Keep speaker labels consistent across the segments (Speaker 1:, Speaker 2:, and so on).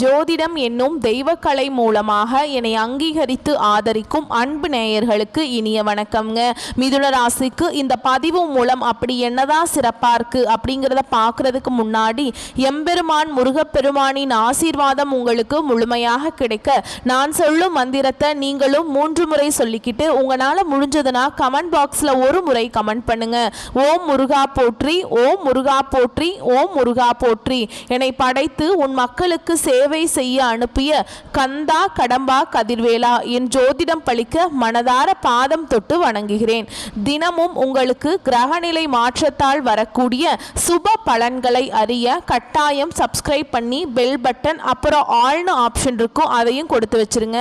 Speaker 1: ஜோதிடம் என்னும் தெய்வக்கலை மூலமாக என்னை அங்கீகரித்து ஆதரிக்கும் அன்பு நேயர்களுக்கு இனிய வணக்கம்ங்க. மிதுன ராசிக்கு இந்த பதிவு மூலம் அப்படி என்னதான் சிறப்பாக இருக்குது அப்படிங்கிறத பார்க்குறதுக்கு முன்னாடி எம்பெருமான் முருகப்பெருமானின் ஆசீர்வாதம் உங்களுக்கு முழுமையாக கிடைக்க நான் சொல்லும் மந்திரத்தை நீங்களும் 3 முறை சொல்லிக்கிட்டு உங்களால் முடிஞ்சதுன்னா கமெண்ட் பாக்ஸில் ஒரு முறை கமெண்ட் பண்ணுங்க. ஓம் முருகா போற்றி, ஓம் முருகா போற்றி, ஓம் முருகா போற்றி. என்னை படைத்து உன் மக்களுக்கு சேவை செய்ய அனுப்பிய கந்தா கடம்பா கதிர்வேலா என் ஜோதிடம் பழிக்க மனதார பாதம் தொட்டு வணங்குகிறேன். தினமும் உங்களுக்கு கிரகநிலை மாற்றத்தால் வரக்கூடிய சுப பலன்களை அறிய கட்டாயம் சப்ஸ்கிரைப் பண்ணி பெல் பட்டன் அப்புறம் ஆல்னு ஆப்ஷன் இருக்கும், அதையும் கொடுத்து வச்சிருங்க.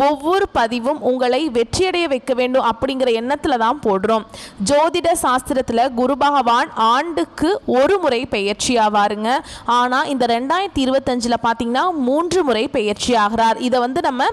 Speaker 1: ஒவ்வொரு பதிவும் உங்களை வெற்றியடைய வைக்க வேண்டும் அப்படிங்கிற எண்ணத்தில் தான் போடுறோம். ஜோதிட சாஸ்திரத்தில் குரு பகவான் ஆண்டுக்கு ஒரு முறை பெயர்ச்சி ஆவாருங்க. ஆனால் இந்த 2025 பார்த்தீங்கன்னா 3 முறை பெயர்ச்சி ஆகிறார். இதை நம்ம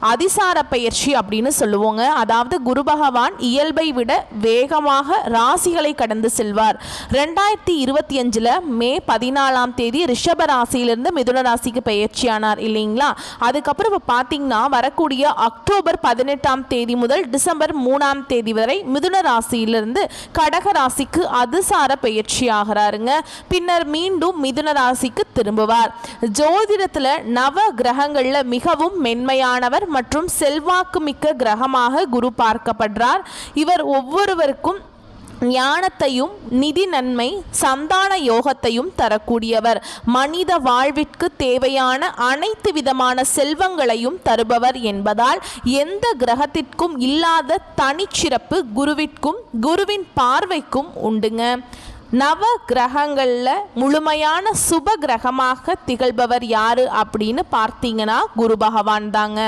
Speaker 1: அதிசார பெயர்ச்சி அப்படின்னு சொல்லுவோங்க. அதாவது குரு பகவான் இயல்பை விட வேகமாக ராசிகளை கடந்து செல்வார். 2025 மே 14ஆம் தேதி ரிஷப ராசியிலிருந்து மிதுன ராசிக்கு பெயர்ச்சியானார் இல்லைங்களா. அதுக்கப்புறம் இப்போ பார்த்தீங்கன்னா வரக்கூடிய அக்டோபர் 18ஆம் தேதி முதல் டிசம்பர் 3ஆம் தேதி வரை மிதுன ராசியிலிருந்து கடக ராசிக்கு அதிசார பெயர்ச்சி ஆகிறாருங்க. பின்னர் மீண்டும் மிதுன ராசிக்கு திரும்புவார். ஜோதிடத்தில் நவ கிரகங்கள்ல மிகவும் மென்மையானவர் மற்றும் செல்வாக்கு மிக்க கிரகமாக குரு பார்க்கப்படுறார். இவர் ஒவ்வொருவருக்கும் ஞானத்தையும் நிதி நன்மை சந்தான யோகத்தையும் தரக்கூடியவர். மனித வாழ்விற்கு தேவையான அனைத்து விதமான செல்வங்களையும் தருபவர் என்பதால் எந்த கிரகத்திற்கும் இல்லாத தனிச்சிறப்பு குருவிற்கும் குருவின் பார்வைக்கும் உண்டுங்க. நவ கிரகங்களில் முழுமையான சுப கிரகமாக திகழ்பவர் யாரு அப்படின்னு பார்த்தீங்கன்னா குரு பகவான் தாங்க.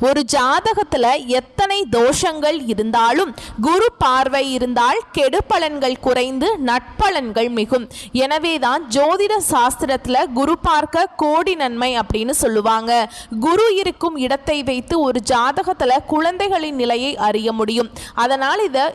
Speaker 1: ஒரு ஜாதகத்தில் எத்தனை தோஷங்கள் இருந்தாலும் குரு பார்வை இருந்தால் கெடு பலன்கள் குறைந்து நட்பலன்கள் மிகும். எனவே தான் ஜோதிட சாஸ்திரத்தில் குரு பார்க்க கோடி நன்மை அப்படின்னு சொல்லுவாங்க. குரு இருக்கும் இடத்தை வைத்து ஒரு ஜாதகத்தில் குழந்தைகளின் நிலையை அறிய முடியும். அதனால் இதை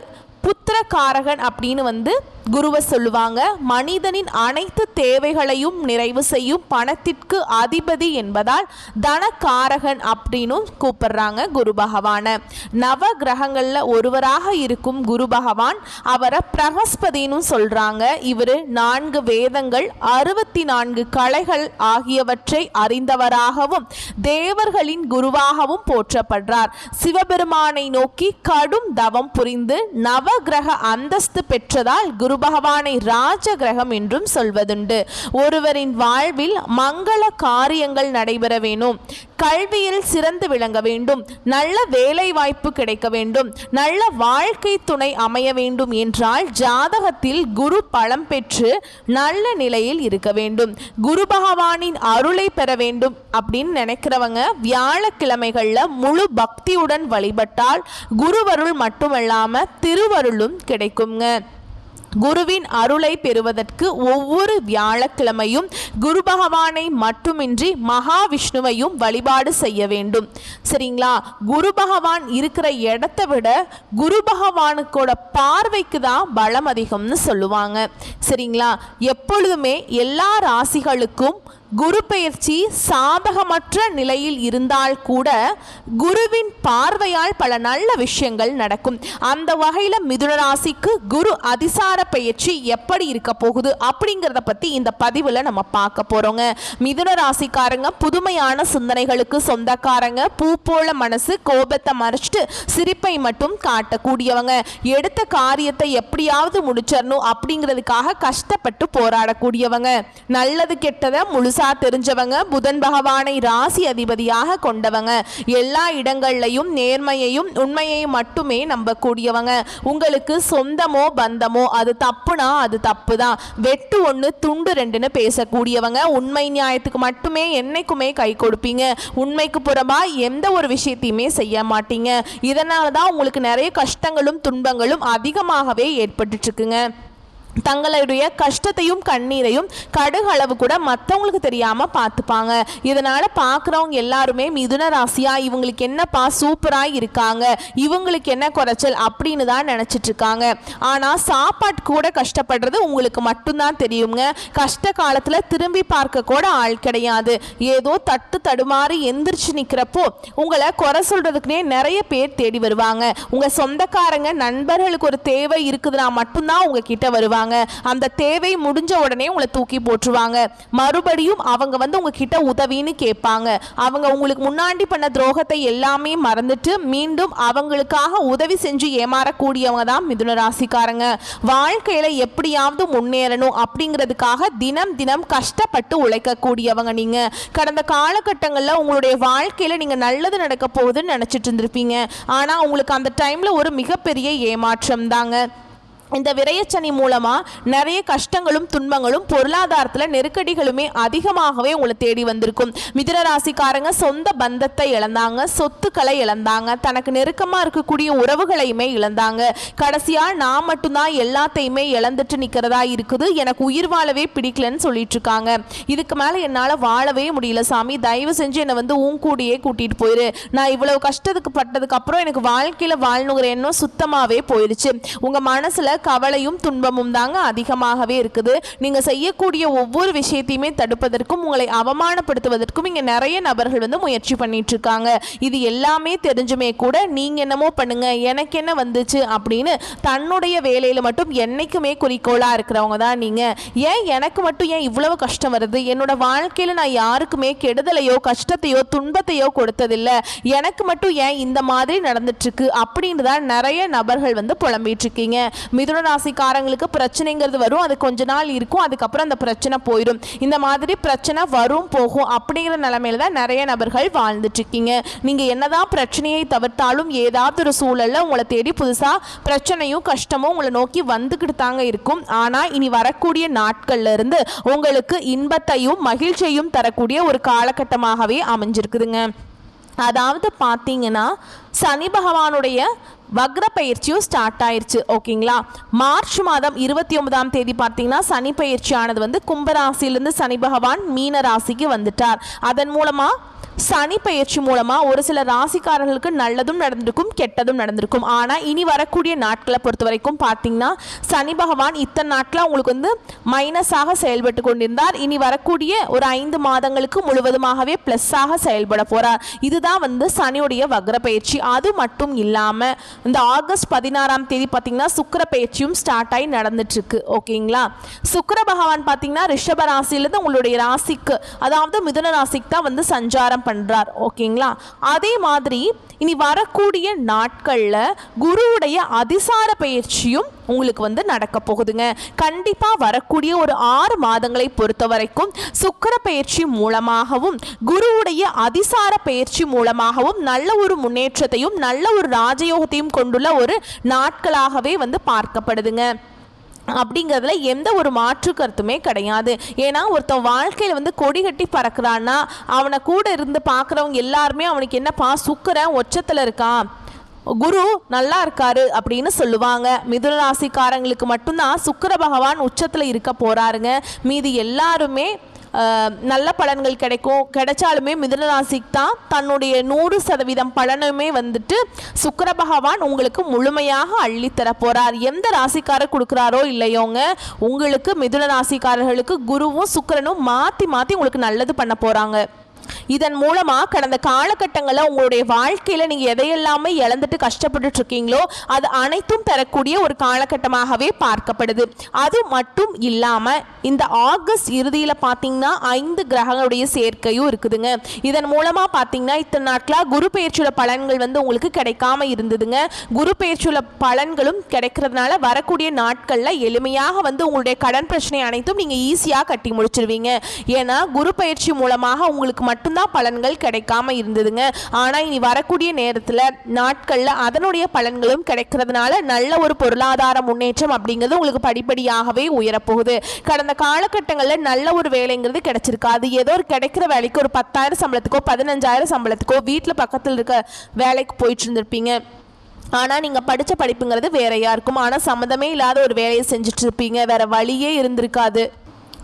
Speaker 1: புத்திரகாரகன் அப்படின்னு குருவை சொல்லுவாங்க. மனிதனின் அனைத்து தேவைகளையும் நிறைவு செய்யும் பணத்திற்கு அதிபதி என்பதால் தனகாரகன் அப்படின்னு கூப்பிடுறாங்க குரு பகவானை. நவ கிரகங்கள்ல ஒருவராக இருக்கும் குரு பகவான் அவரை பிரகஸ்பதினு சொல்றாங்க. இவர் 4 வேதங்கள் 64 கலைகள் ஆகியவற்றை அறிந்தவராகவும் தேவர்களின் குருவாகவும் போற்றப்படுறார். சிவபெருமானை நோக்கி கடும் தவம் புரிந்து நவ கிரக அந்தஸ்து பெற்றதால் குரு பகவானை ராஜ கிரகம் என்றும் சொல்வதுண்டு. ஒருவரின் வாழ்வில் மங்கள காரியங்கள் நடைபெற வேண்டும், கல்வியில் சிறந்து விளங்க வேண்டும், நல்ல வேலை வாய்ப்பு கிடைக்க வேண்டும், நல்ல வாழ்க்கை துணை அமைய வேண்டும் என்றால் ஜாதகத்தில் குரு பலம் பெற்று நல்ல நிலையில் இருக்க வேண்டும். குரு பகவானின் அருளை பெற வேண்டும் அப்படின்னு நினைக்கிறவங்க வியாழக்கிழமைகள்ல முழு பக்தியுடன் வழிபட்டால் குருவருள் மட்டுமல்லாம திருவருளும் கிடைக்குங்க. குருவின் அருளை பெறுவதற்கு ஒவ்வொரு வியாழக்கிழமையும் குரு பகவானை மட்டுமின்றி மகாவிஷ்ணுவையும் வழிபாடு செய்ய வேண்டும். சரிங்களா. குரு பகவான் இருக்கிற இடத்தை விட குரு பகவானுக்கோட பார்வைக்கு தான் பலம் அதிகம்னு சொல்லுவாங்க. சரிங்களா. எப்பொழுதுமே எல்லா ராசிகளுக்கும் குரு பெயர்ச்சி சாதகமற்ற நிலையில் இருந்தால் கூட குருவின் பார்வையால் பல நல்ல விஷயங்கள் நடக்கும். அந்த வகையில் மிதுன ராசிக்கு குரு அதிசார பெயர்ச்சி எப்படி இருக்க போகுது அப்படிங்கிறத பற்றி இந்த பதிவில் நம்ம பார்க்க போகிறோங்க. மிதுன ராசிக்காரங்க புதுமையான சிந்தனைகளுக்கு சொந்தக்காரங்க. பூ போல மனசு, கோபத்தை மறைச்சிட்டு சிரிப்பை மட்டும் காட்டக்கூடியவங்க. எடுத்த காரியத்தை எப்படியாவது முடிச்சிடணும் அப்படிங்கிறதுக்காக கஷ்டப்பட்டு போராடக்கூடியவங்க. நல்லது கெட்டதை முழு தெரிஞ்சவங்க. புதன் பகவானை ராசி அதிபதியாக கொண்டவங்க. எல்லா இடங்கள்லையும் நேர்மையையும் உண்மையையும் மட்டுமே நம்பக்கூடியவங்க. உங்களுக்கு சொந்தமோ பந்தமோ அது தப்புனா அது தப்பு தான், வெட்டு 1 துண்டு 2ன்னு பேசக்கூடியவங்க. உண்மை நியாயத்துக்கு மட்டுமே என்னைக்குமே கை கொடுப்பீங்க. உண்மைக்கு புறமா எந்த ஒரு விஷயத்தையுமே செய்ய மாட்டீங்க. இதனால தான் உங்களுக்கு நிறைய கஷ்டங்களும் துன்பங்களும் அதிகமாகவே ஏற்பட்டு இருக்குங்க. தங்களுடைய கஷ்டத்தையும் கண்ணீரையும் கடுகளவு கூட மற்றவங்களுக்கு தெரியாமல் பார்த்துப்பாங்க. இதனால் பார்க்குறவங்க எல்லாருமே மிதுன ராசியா இவங்களுக்கு என்னப்பா சூப்பராக இருக்காங்க, இவங்களுக்கு என்ன குறைச்சல் அப்படின்னு தான் நினச்சிட்டு இருக்காங்க. ஆனால் சாப்பாட்டு கூட கஷ்டப்படுறது உங்களுக்கு மட்டும்தான் தெரியுங்க. கஷ்ட காலத்தில் திரும்பி பார்க்க கூட ஆள் கிடையாது. ஏதோ தட்டு தடுமாறி எந்திரிச்சு நிற்கிறப்போ உங்களை குறை சொல்கிறதுக்குனே நிறைய பேர் தேடி வருவாங்க. உங்கள் சொந்தக்காரங்க நண்பர்களுக்கு ஒரு தேவை இருக்குதுன்னா மட்டும்தான் உங்ககிட்ட வருவாங்க. அந்த தேவை முடிஞ்ச உடனே உங்களை தூக்கி போட்டுருவாங்க. மறுபடியும் அவங்க வந்து உங்ககிட்ட உதவின்னு கேட்பாங்க. அவங்க உங்களுக்கு முன்னாடி பண்ண துரோகத்தை எல்லாமே மறந்துட்டு மீண்டும் அவங்களுக்காக உதவி செஞ்சு ஏமாறக்கூடியவங்க தான் மிதுன ராசிக்காரங்க. வாழ்க்கையில எப்படியாவது முன்னேறணும் அப்படிங்கிறதுக்காக தினம் தினம் கஷ்டப்பட்டு உழைக்கக்கூடியவங்க. நீங்க கடந்த காலகட்டங்களில் உங்களுடைய வாழ்க்கையில நீங்க நல்லது நடக்க போகுதுன்னு நினைச்சிட்டு இருந்திருப்பீங்க. ஆனா உங்களுக்கு அந்த டைம்ல ஒரு மிகப்பெரிய ஏமாற்றம் தாங்க. இந்த விரயச்சனி மூலமாக நிறைய கஷ்டங்களும் துன்பங்களும் பொருளாதாரத்தில் நெருக்கடிகளுமே அதிகமாகவே உங்களை தேடி வந்திருக்கும். மிதுன ராசிக்காரங்க சொந்த பந்தத்தை இழந்தாங்க, சொத்துக்களை இழந்தாங்க, தனக்கு நெருக்கமாக இருக்கக்கூடிய உறவுகளையுமே இழந்தாங்க. கடைசியாக நான் மட்டும்தான் எல்லாத்தையுமே இழந்துட்டு நிற்கிறதா இருக்குது, எனக்கு உயிர் வாழவே பிடிக்கலன்னு சொல்லிட்டு இருக்காங்க. இதுக்கு மேலே என்னால் வாழவே முடியல சாமி, தயவு செஞ்சு என்னை வந்து கூடியே கூட்டிகிட்டு போயிரு. நான் இவ்வளவு கஷ்டத்துக்கு பட்டதுக்கு அப்புறம் எனக்கு வாழ்க்கையில் வாழணுங்கிற எண்ணம் சுத்தமாகவே போயிடுச்சு. உங்கள் மனசில் கவலையும் துன்பமும் தாங்க அதிகமாகவே இருக்குது. நீங்க செய்யக்கூடிய ஒவ்வொரு விஷயத்தையுமே தடுப்பதற்கும் உங்களை அவமானப்படுத்துவதற்கும் இங்க நிறைய நபர்கள் வந்து முயற்சி பண்ணிட்டு இருக்காங்க. இது எல்லாமே தெரிஞ்சுமே கூட நீங்க என்னமோ பண்ணுங்க எனக்கு என்ன வந்துச்சு அப்படின்னு தன்னுடைய வேலையில மட்டும் என்னைக்குமே குறிக்கோளா இருக்கிறவங்க தான் நீங்க. ஏன் எனக்கு மட்டும் ஏன் இவ்வளவு கஷ்டம் வருது, என்னோட வாழ்க்கையில நான் யாருக்குமே கெடுதலையோ கஷ்டத்தையோ துன்பத்தையோ கொடுத்ததில்லை, எனக்கு மட்டும் ஏன் இந்த மாதிரி நடந்துட்டு இருக்கு அப்படின்னு தான் நிறைய நபர்கள் வந்து புலம்பிட்டு இருக்கீங்க. மிதுன ராசிக்காரங்களுக்கு பிரச்சனைங்கிறது வரும், அது கொஞ்ச நாள் இருக்கும், அதுக்கப்புறம் அந்த பிரச்சனை போயிடும். இந்த மாதிரி பிரச்சனை வரும் போகும் அப்படிங்கிற நிலைமையில தான் நிறைய நபர்கள் வாழ்ந்துட்டு இருக்கீங்க. நீங்க என்னதான் பிரச்சனையை தவிர்த்தாலும் ஏதாவது ஒரு சூழல்ல உங்களை தேடி புதுசா பிரச்சனையும் கஷ்டமும் உங்களை நோக்கி வந்துக்கிட்டு தாங்க இருக்கும். ஆனா இனி வரக்கூடிய நாட்கள்ல இருந்து உங்களுக்கு இன்பத்தையும் மகிழ்ச்சியையும் தரக்கூடிய ஒரு காலகட்டமாகவே அமைஞ்சிருக்குதுங்க. அதாவது பார்த்தீங்கன்னா சனி பகவானுடைய வக்ர பயிற்சியும் ஸ்டார்ட் ஆயிடுச்சு. ஓகேங்களா, மார்ச் மாதம் 29ஆம் தேதி பார்த்தீங்கன்னா சனி பயிற்சியானது வந்து கும்பராசிலிருந்து சனி பகவான் மீன ராசிக்கு வந்துட்டார். அதன் மூலமாக சனி பயிற்சி மூலமாக ஒரு சில ராசிக்காரர்களுக்கு நல்லதும் நடந்திருக்கும் கெட்டதும் நடந்திருக்கும். ஆனால் இனி வரக்கூடிய நாட்களை பொறுத்த வரைக்கும் பார்த்தீங்கன்னா சனி பகவான் இத்தனை நாட்கள் உங்களுக்கு வந்து மைனஸாக செயல்பட்டு கொண்டிருந்தார். இனி வரக்கூடிய ஒரு 5 மாதங்களுக்கு முழுவதுமாகவே ப்ளஸ்ஸாக செயல்பட போகிறார். இதுதான் வந்து சனியுடைய வக்ர பயிற்சி. அது மட்டும் இல்லாமல் இந்த ஆகஸ்ட் 16ஆம் தேதி பார்த்தீங்கன்னா சுக்கிர பயிற்சியும் ஸ்டார்ட் ஆகி நடந்துட்டுருக்கு. ஓகேங்களா, சுக்கிர பகவான் பார்த்தீங்கன்னா ரிஷப ராசியிலேருந்து உங்களுடைய ராசிக்கு அதாவது மிதுன ராசிக்கு தான் வந்து சஞ்சாரம் பண்றார். ஓகேங்களா, அதே மாதிரி இனி வரக்கூடிய நாட்கள்ல குருவுடைய அதிசார பயிற்சியும் உங்களுக்கு வந்து நடக்க போகுதுங்க. கண்டிப்பா வரக்கூடிய ஒரு 6 மாதங்களை பொறுத்த வரைக்கும் சுக்கிர பயிற்சி மூலமாகவும் குருவுடைய அதிசார பயிற்சி மூலமாகவும் நல்ல ஒரு முன்னேற்றத்தையும் நல்ல ஒரு ராஜயோகத்தையும் கொண்டுள்ள ஒரு நாட்களாகவே வந்து பார்க்கப்படுதுங்க. அப்படிங்கிறதுல எந்த ஒரு மாற்று கருத்துமே கிடையாது. ஏன்னா ஒருத்தன் வாழ்க்கையில் வந்து கொடி கட்டி பறக்கிறான்னா அவனை கூட இருந்து பார்க்குறவங்க எல்லாருமே அவனுக்கு என்னப்பா சுக்கிரன் உச்சத்தில் இருக்கான், குரு நல்லா இருக்காரு அப்படின்னு சொல்லுவாங்க. மிதுன ராசிக்காரங்களுக்கு மட்டும்தான் சுக்கிர பகவான் உச்சத்தில் இருக்க போறாருங்க. மீதி எல்லாருமே நல்ல பலன்கள் கிடைச்சாலுமே மிதுன ராசிக்கு தான் தன்னுடைய 100% பலனுமே வந்துட்டு சுக்கிர பகவான் உங்களுக்கு முழுமையாக அள்ளித்தர போறார். எந்த ராசிக்காரர் கொடுக்குறாரோ இல்லையோங்க, உங்களுக்கு மிதுன ராசிக்காரர்களுக்கு குருவும் சுக்கிரனும் மாற்றி மாற்றி உங்களுக்கு நல்லது பண்ண போறாங்க. இதன் மூலமாக கடந்த காலகட்டங்களில் உங்களுடைய வாழ்க்கையில் நீங்கள் எதையெல்லாமே இழந்துட்டு கஷ்டப்பட்டு இருக்கீங்களோ அது அனைத்தும் பெறக்கூடிய ஒரு காலகட்டமாகவே பார்க்கப்படுது. அது மட்டும் இல்லாமல் இந்த ஆகஸ்ட் இறுதியில் பார்த்தீங்கன்னா 5 கிரகங்களுடைய சேர்க்கையும் இருக்குதுங்க. இதன் மூலமாக பார்த்தீங்கன்னா இத்தனை நாட்களாக குரு பெயர்ச்சியோட பலன்கள் வந்து உங்களுக்கு கிடைக்காம இருந்ததுங்க. குரு பெயர்ச்சியோட பலன்களும் கிடைக்கிறதுனால வரக்கூடிய நாட்களில் எளிமையாக வந்து உங்களுடைய கடன் பிரச்சனை அனைத்தும் நீங்கள் ஈஸியாக கட்டி முடிச்சிருவீங்க. ஏன்னா குரு பயிற்சி மூலமாக உங்களுக்கு மட்டும்தான் பலன்கள் கிடைக்காம இருந்ததுங்க. ஆனா இனி வரக்கூடிய நேரத்தில் நாட்கள்ல அதனுடைய பலன்களும் கிடைக்கிறதுனால நல்ல ஒரு பொருளாதார முன்னேற்றம் அப்படிங்கிறது உங்களுக்கு படிப்படியாகவே உயரப்போகுது. கடந்த காலகட்டங்களில் நல்ல ஒரு வேலைங்கிறது கிடைச்சிருக்காது. ஏதோ ஒரு கிடைக்கிற வேலைக்கு ஒரு 10,000 சம்பளத்துக்கோ 15,000 சம்பளத்துக்கோ வீட்டில் பக்கத்தில் இருக்க வேலைக்கு போயிட்டு இருந்திருப்பீங்க. ஆனால் நீங்கள் படித்த படிப்புங்கிறது வேறையாக இருக்கும். ஆனால் சம்மந்தமே இல்லாத ஒரு வேலையை செஞ்சுட்டு இருப்பீங்க, வேறு வழியே இருந்திருக்காது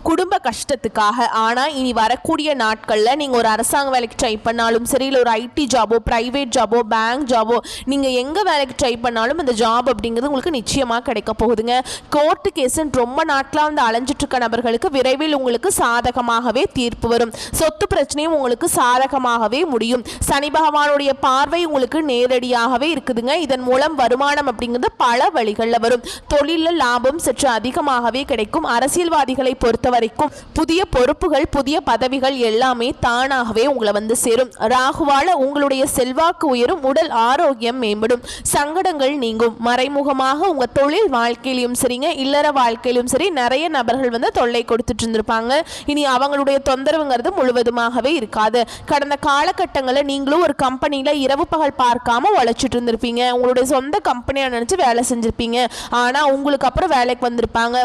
Speaker 1: குடும்ப கஷ்டத்துக்காக. ஆனால் இனி வரக்கூடிய நாட்களில் நீங்கள் ஒரு அரசாங்க வேலைக்கு ட்ரை பண்ணாலும் சரி, இல்லை ஒரு ஐடி ஜாபோ, ப்ரைவேட் ஜாபோ, பேங்க் ஜாபோ, நீங்கள் எங்கே வேலைக்கு ட்ரை பண்ணாலும் இந்த ஜாப் அப்படிங்கிறது உங்களுக்கு நிச்சயமாக கிடைக்க போகுதுங்க. கோர்ட்டு கேஸுன்னு ரொம்ப நாட்களாக வந்து அலைஞ்சிட்ருக்க நபர்களுக்கு விரைவில் உங்களுக்கு சாதகமாகவே தீர்ப்பு வரும். சொத்து பிரச்சனையும் உங்களுக்கு சாதகமாகவே முடியும். சனி பகவானுடைய பார்வை உங்களுக்கு நேரடியாகவே இருக்குதுங்க. இதன் மூலம் வருமானம் அப்படிங்கிறது பல வழிகளில் வரும். தொழிலில் லாபம் சற்று அதிகமாகவே கிடைக்கும். அரசியல்வாதிகளை பொறுத்த வரைக்கும் புதிய பொறுப்புகள், புதிய பதவிகள் எல்லாமே தானாகவே உங்களை வந்து சேரும். ராகுவால உங்களுடைய செல்வாக்கு உயரும், உடல் ஆரோக்கியம் மேம்படும், சங்கடங்கள் நீங்கும். மறைமுகமாக உங்க தொழில் வாழ்க்கையிலும் சரிங்க, இல்லற வாழ்க்கையிலும் சரி, நிறைய நபர்கள் வந்து தொல்லை கொடுத்துட்டு இருந்திருப்பாங்க. இனி அவங்களுடைய தொந்தரவுங்கிறது முழுவதுமாகவே இருக்காது. கடந்த காலகட்டங்களில் நீங்களும் ஒரு கம்பெனியில் இரவு பகல் பார்க்காம உழைச்சிட்டு இருந்திருப்பீங்க. உங்களுடைய சொந்த கம்பெனியாக நினச்சி வேலை செஞ்சுருப்பீங்க. ஆனால் உங்களுக்கு அப்புறம் வேலைக்கு வந்திருப்பாங்க.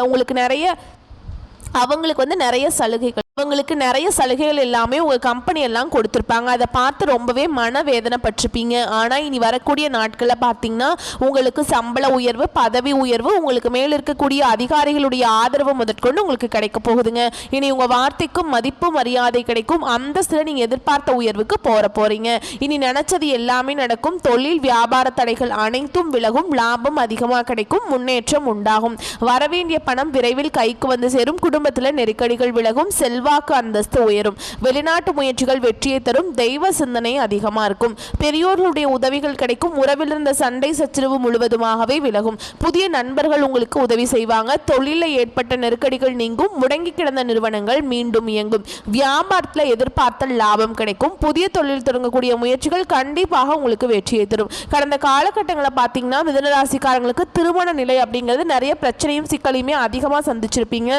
Speaker 1: அவங்களுக்கு வந்து நிறைய சலுகைகள், அவங்களுக்கு நிறைய சலுகைகள் எல்லாமே உங்கள் கம்பெனி எல்லாம் கொடுத்துருப்பாங்க. அதை பார்த்து ரொம்பவே மனவேதனைப்பட்டிருப்பீங்க. ஆனால் இனி வரக்கூடிய நாட்களில் பார்த்தீங்கன்னா உங்களுக்கு சம்பள உயர்வு, பதவி உயர்வு, உங்களுக்கு மேல் இருக்கக்கூடிய அதிகாரிகளுடைய ஆதரவு முதற்கொண்டு உங்களுக்கு கிடைக்க போகுதுங்க. இனி உங்கள் வார்த்தைக்கும் மதிப்பு மரியாதை கிடைக்கும். அந்தஸ்தில் நீங்கள் எதிர்பார்த்த உயர்வுக்கு போகிறீங்க. இனி நினைச்சது எல்லாமே நடக்கும். தொழில் வியாபார தடைகள் அனைத்தும் விலகும். லாபம் அதிகமாக கிடைக்கும். முன்னேற்றம் உண்டாகும். வரவேண்டிய பணம் விரைவில் கைக்கு வந்து சேரும். குடும்பத்தில் நெருக்கடிகள் விலகும். செல்வாக்கு அந்தஸ்து உயரும். வெளிநாட்டு முயற்சிகள் வெற்றியை தரும். தெய்வ சிந்தனை அதிகமாக இருக்கும். பெரியோர்களுடைய உதவிகள் கிடைக்கும். உறவில் இருந்த சண்டை சச்சரவு முழுவதுமாகவே விலகும். புதிய நண்பர்கள் உங்களுக்கு உதவி செய்வாங்க. தொழிலில் ஏற்பட்ட நெருக்கடிகள் நீங்கும். முடங்கி கிடந்த நிறுவனங்கள் மீண்டும் இயங்கும். வியாபாரத்தில் எதிர்பார்த்த லாபம் கிடைக்கும். புதிய தொழில் தொடங்கக்கூடிய முயற்சிகள் கண்டிப்பாக உங்களுக்கு வெற்றியை தரும். கடந்த காலகட்டங்களை பார்த்தீங்கன்னா மிதுனராசிக்காரங்களுக்கு திருமண நிலை அப்படிங்கிறது நிறைய பிரச்சனையும் சிக்கலையுமே அதிகமாக சந்திச்சிருப்பீங்க.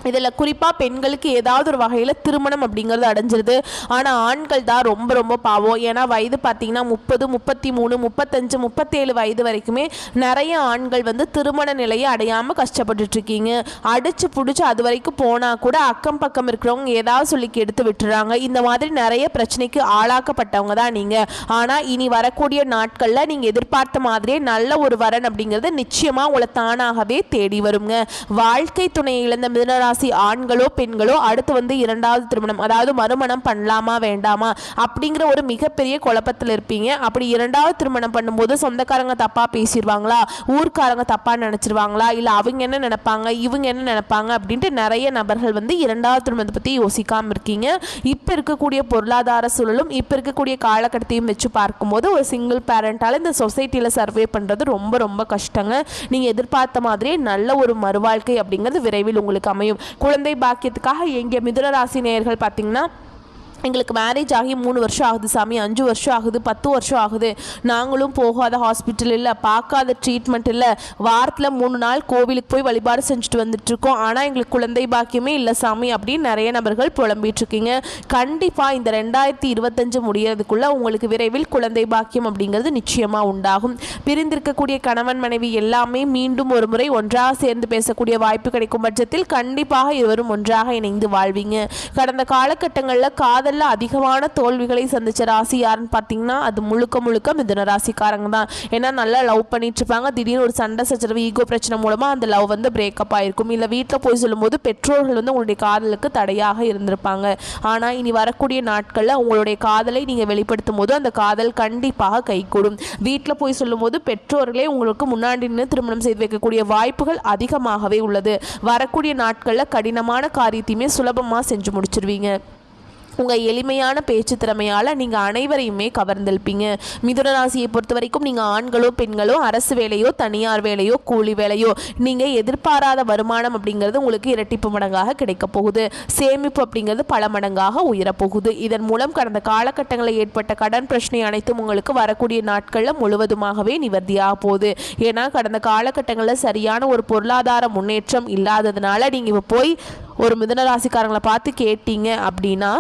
Speaker 1: இதில் குறிப்பாக பெண்களுக்கு ஏதாவது ஒரு வகையில் திருமணம் அப்படிங்கிறது அடைஞ்சிருது. ஆனால் ஆண்கள் தான் ரொம்ப ரொம்ப பாவம். ஏன்னா வயது பார்த்திங்கன்னா 30, 33, 35, 37 வயது வரைக்குமே நிறைய ஆண்கள் வந்து திருமண நிலையை அடையாமல் கஷ்டப்பட்டுட்ருக்கீங்க. அடித்து பிடிச்சி அது வரைக்கும் போனால் கூட அக்கம் பக்கம் இருக்கிறவங்க ஏதாவது சொல்லி எடுத்து விட்டுறாங்க. இந்த மாதிரி நிறைய பிரச்சனைக்கு ஆளாக்கப்பட்டவங்க தான் நீங்கள். ஆனால் இனி வரக்கூடிய நாட்களில் நீங்கள் எதிர்பார்த்த மாதிரியே நல்ல ஒரு வரன் அப்படிங்கிறது நிச்சயமாக உங்களை தானாகவே தேடி வருங்க. வாழ்க்கை துணையை இழந்த மிதுனராசி ஆண்களோ பெண்களோ அடுத்து வந்து இரண்டாவது திருமணம், அதாவது மறுமணம் பண்ணலாமா வேண்டாமா அப்படிங்கிற ஒரு மிகப்பெரிய குழப்பத்தில் இருப்பீங்க. அப்படி இரண்டாவது திருமணம் பண்ணும்போது சொந்தக்காரங்க தப்பா பேசிடுவாங்களா, ஊர்க்காரங்க தப்பா நினைச்சிருவாங்களா, இல்லை அவங்க என்ன நினைப்பாங்க, இவங்க என்ன நினைப்பாங்க அப்படின்ட்டு நிறைய நபர்கள் வந்து இரண்டாவது திருமணத்தை பற்றி யோசிக்காமல் இருக்கீங்க. இப்போ இருக்கக்கூடிய பொருளாதார சூழலும் இப்போ இருக்கக்கூடிய காலகட்டத்தையும் வச்சு பார்க்கும்போது ஒரு சிங்கிள் பேரண்டால் இந்த சொசைட்டியில் சர்வே பண்ணுறது ரொம்ப ரொம்ப கஷ்டங்க. நீங்கள் எதிர்பார்த்த மாதிரியே நல்ல ஒரு மறுவாழ்க்கை அப்படிங்கிறது விரைவில் உங்களுக்கு அமையும். குழந்தை பாக்கியத்துக்காக எங்கே மிதுன ராசி நேயர்கள் பார்த்தீங்கன்னா எங்களுக்கு மேரேஜ் ஆகி 3 வருஷம் ஆகுது சாமி, 5 வருஷம் ஆகுது, 10 வருஷம் ஆகுது, நாங்களும் போகாத ஹாஸ்பிட்டல் இல்லை, பார்க்காத ட்ரீட்மெண்ட் இல்லை, வாரத்தில் 3 நாள் கோவிலுக்கு போய் வழிபாடு செஞ்சுட்டு வந்துட்டுருக்கோம், ஆனால் எங்களுக்கு குழந்தை பாக்கியமே இல்லை சாமி அப்படின்னு நிறைய நபர்கள் புலம்பிகிட்ருக்கீங்க. கண்டிப்பாக இந்த 2025 முடியறதுக்குள்ளே உங்களுக்கு விரைவில் குழந்தை பாக்கியம் அப்படிங்கிறது நிச்சயமாக உண்டாகும். பிரிந்திருக்கக்கூடிய கணவன் மனைவி எல்லாமே மீண்டும் ஒரு முறை ஒன்றாக சேர்ந்து பேசக்கூடிய வாய்ப்பு கிடைக்கும் பட்சத்தில் கண்டிப்பாக இருவரும் ஒன்றாக இணைந்து வாழ்வீங்க. கடந்த காலகட்டங்களில் காதல் அதிகமான தோல்விகளை சந்திச்ச ராசி யாருன்னு பார்த்தீங்கன்னா அது முழுக்க மிதுன ராசிக்காரங்க தான். ஏன்னா நல்லா லவ் பண்ணிட்டு இருப்பாங்க. திடீர்னு ஒரு சண்டை சச்சரவு, ஈகோ பிரச்சனை மூலமாக அந்த லவ் வந்து பிரேக்கப் ஆயிருக்கும். இல்லை வீட்டில் போய் சொல்லும்போது பெற்றோர்கள் வந்து உங்களுடைய காதலுக்கு தடையாக இருந்திருப்பாங்க. ஆனால் இனி வரக்கூடிய நாட்களில் உங்களுடைய காதலை நீங்கள் வெளிப்படுத்தும் போது அந்த காதல் கண்டிப்பாக கைகூடும். வீட்டில் போய் சொல்லும் போது பெற்றோர்களே உங்களுக்கு முன்னாடி நின்று திருமணம் செய்து வைக்கக்கூடிய வாய்ப்புகள் அதிகமாகவே உள்ளது. வரக்கூடிய நாட்களில் கடினமான காரியத்தையுமே சுலபமாக செஞ்சு முடிச்சிருவீங்க. உங்கள் எளிமையான பேச்சு திறமையால் நீங்கள் அனைவரையுமே கவர்ந்தெழுப்பீங்க. மிதுன ராசியை பொறுத்த வரைக்கும் நீங்கள் ஆண்களோ பெண்களோ, அரசு வேலையோ தனியார் வேலையோ கூலி வேலையோ, நீங்கள் எதிர்பாராத வருமானம் அப்படிங்கிறது உங்களுக்கு இரட்டிப்பு மடங்காக கிடைக்க போகுது. சேமிப்பு அப்படிங்கிறது பல மடங்காக உயரப்போகுது. இதன் மூலம் கடந்த காலகட்டங்களில் ஏற்பட்ட கடன் பிரச்சனை அனைத்தும் உங்களுக்கு வரக்கூடிய நாட்களில் முழுவதுமாகவே நிவர்த்தியாக போகுது. ஏன்னா கடந்த காலகட்டங்களில் சரியான ஒரு பொருளாதார முன்னேற்றம் இல்லாததுனால நீங்கள் இப்போ போய் ஒரு மிதுன ராசிக்காரங்களை பார்த்து கேட்டீங்க அப்படின்னா,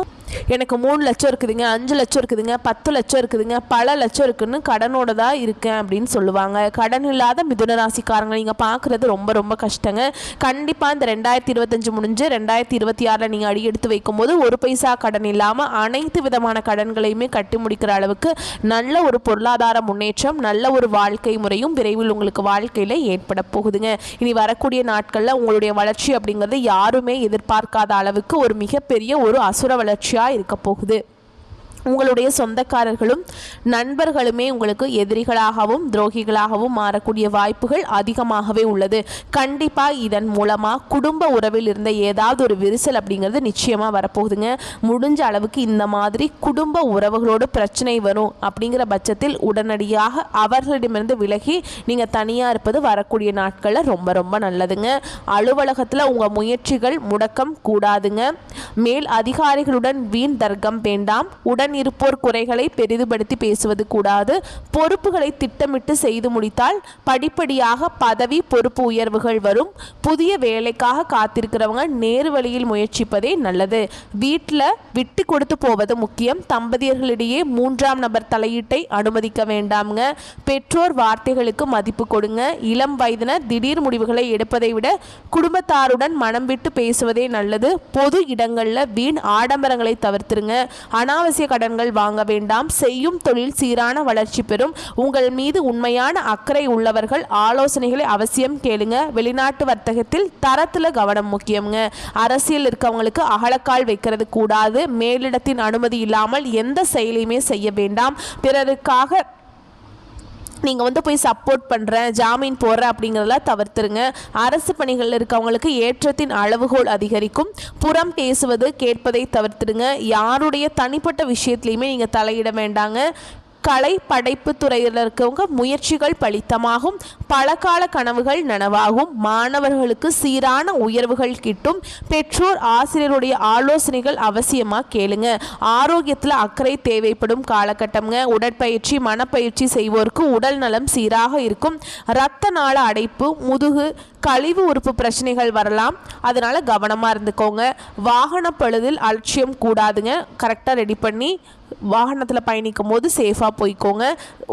Speaker 1: எனக்கு 3 லட்சம் இருக்குதுங்க, 5 லட்சம் இருக்குதுங்க, 10 லட்சம் இருக்குதுங்க, பல லட்சம் இருக்குன்னு கடனோட தான் இருக்கேன் அப்படின்னு சொல்லுவாங்க. கடன் இல்லாத மிதுன ராசிக்காரங்க நீங்கள் பார்க்குறது ரொம்ப ரொம்ப கஷ்டங்க. கண்டிப்பாக இந்த 2025 முடிஞ்சு 2026 நீங்கள் அடி எடுத்து வைக்கும்போது ஒரு பைசா கடன் இல்லாமல் அனைத்து விதமான கடன்களையுமே கட்டி முடிக்கிற அளவுக்கு நல்ல ஒரு பொருளாதார முன்னேற்றம், நல்ல ஒரு வாழ்க்கை முறையும் விரைவில் உங்களுக்கு வாழ்க்கையில் ஏற்பட போகுதுங்க. இனி வரக்கூடிய நாட்களில் உங்களுடைய வளர்ச்சி அப்படிங்கிறது யாருமே எதிர்பார்க்காத அளவுக்கு ஒரு மிகப்பெரிய ஒரு அசுர வளர்ச்சி இருக்க போகுது. உங்களுடைய சொந்தக்காரர்களும் நண்பர்களுமே உங்களுக்கு எதிரிகளாகவும் துரோகிகளாகவும் மாறக்கூடிய வாய்ப்புகள் அதிகமாகவே உள்ளது. கண்டிப்பாக இதன் மூலமாக குடும்ப உறவில் இருந்த ஏதாவது ஒரு விரிசல் அப்படிங்கிறது நிச்சயமாக வரப்போகுதுங்க. முடிஞ்ச அளவுக்கு இந்த மாதிரி குடும்ப உறவுகளோடு பிரச்சனை வரும் அப்படிங்கிற பட்சத்தில் உடனடியாக அவர்களிடமிருந்து விலகி நீங்கள் தனியாக இருப்பது வரக்கூடிய நாட்களில் ரொம்ப ரொம்ப நல்லதுங்க. அலுவலகத்தில் உங்கள் முயற்சிகள் முடக்கம் கூடாதுங்க. மேல் அதிகாரிகளுடன் வீண் தர்க்கம் வேண்டாம். உடன் இருப்போர் குறைகளை பெரிதுபடுத்தி பேசுவது கூடாது. பொறுப்புகளை திட்டமிட்டு செய்து முடித்தால் படிப்படியாக பதவி பொறுப்பு உயர்வுகள் வரும். புதிய வேலைக்காக காத்திருக்கிறவங்க நேரு வழியில் முயற்சிப்பதே நல்லது. வீட்டில் விட்டு கொடுத்து போவது முக்கியம். தம்பதியர்களிடையே 3ஆம் நபர் தலையீட்டை அனுமதிக்க வேண்டாம்ங்க. பெற்றோர் வார்த்தைகளுக்கு மதிப்பு கொடுங்க. இளம் வயதினர் திடீர் முடிவுகளை எடுப்பதை விட குடும்பத்தாருடன் மனம் விட்டு பேசுவதே நல்லது. பொது இடங்களில் வீண் ஆடம்பரங்களை தவிர்த்துருங்க. அனாவசிய கடன்கள் வாங்க வேண்டாம். செய்யும் தொழில் சீரான வளர்ச்சி பெறும். உங்கள் மீது உண்மையான அக்கறை உள்ளவர்கள் ஆலோசனைகளை அவசியம் கேளுங்க. வெளிநாட்டு வர்த்தகத்தில் தரத்தில் கவனம் முக்கியம்ங்க. அரசியல் இருக்கவங்களுக்கு அகலக்கால் வைக்கிறது கூடாது. மேலிடத்தின் அனுமதி இல்லாமல் எந்த செயலையுமே செய்ய வேண்டாம். பிறருக்காக நீங்கள் போய் சப்போர்ட் பண்ணுறேன், ஜாமீன் போடுறேன் அப்படிங்கிறதெல்லாம் தவிர்த்துருங்க. அரசு பணிகளில் இருக்கவங்களுக்கு ஏற்றத்தின் அளவுகோல் அதிகரிக்கும். புறம் பேசுவது கேட்பதை தவிர்த்துடுங்க. யாருடைய தனிப்பட்ட விஷயத்துலையுமே நீங்கள் தலையிட வேண்டாங்க. கலை படைப்பு துறையில் இருக்கவங்க முயற்சிகள் பலித்தமாகும். பலகால கனவுகள் நனவாகும். மாணவர்களுக்கு சீரான உயர்வுகள் கிட்டும். பெற்றோர் ஆசிரியருடைய ஆலோசனைகள் அவசியமாக கேளுங்க. ஆரோக்கியத்தில் அக்கறை தேவைப்படும் காலகட்டம்ங்க. உடற்பயிற்சி மனப்பயிற்சி செய்வோருக்கு உடல் நலம் சீராக இருக்கும். இரத்த நாள அடைப்பு, முதுகு, கழிவு உறுப்பு பிரச்சனைகள் வரலாம். அதனால் கவனமாக இருந்துக்கோங்க. வாகன பழுதில் அலட்சியம் கூடாதுங்க. கரெக்டாக ரெடி பண்ணி வாகனத்தில் பயணிக்கும் போது சேஃபாக போய்க்கோங்க.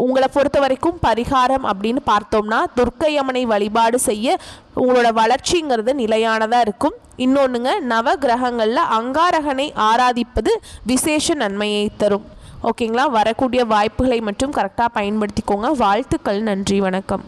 Speaker 1: உங்களை பொறுத்த வரைக்கும் பரிகாரம் அப்படின்னு பார்த்தோம்னா துர்க்கையம்மனை வழிபாடு செய்ய உங்களோட வளர்ச்சிங்கிறது நிலையானதாக இருக்கும். இன்னொன்றுங்க, நவ கிரகங்களில் அங்காரகனை ஆராதிப்பது விசேஷ நன்மையை தரும். ஓகேங்களா? வரக்கூடிய வாய்ப்புகளை மட்டும் கரெக்டாக பயன்படுத்திக்கோங்க. வாழ்த்துக்கள். நன்றி. வணக்கம்.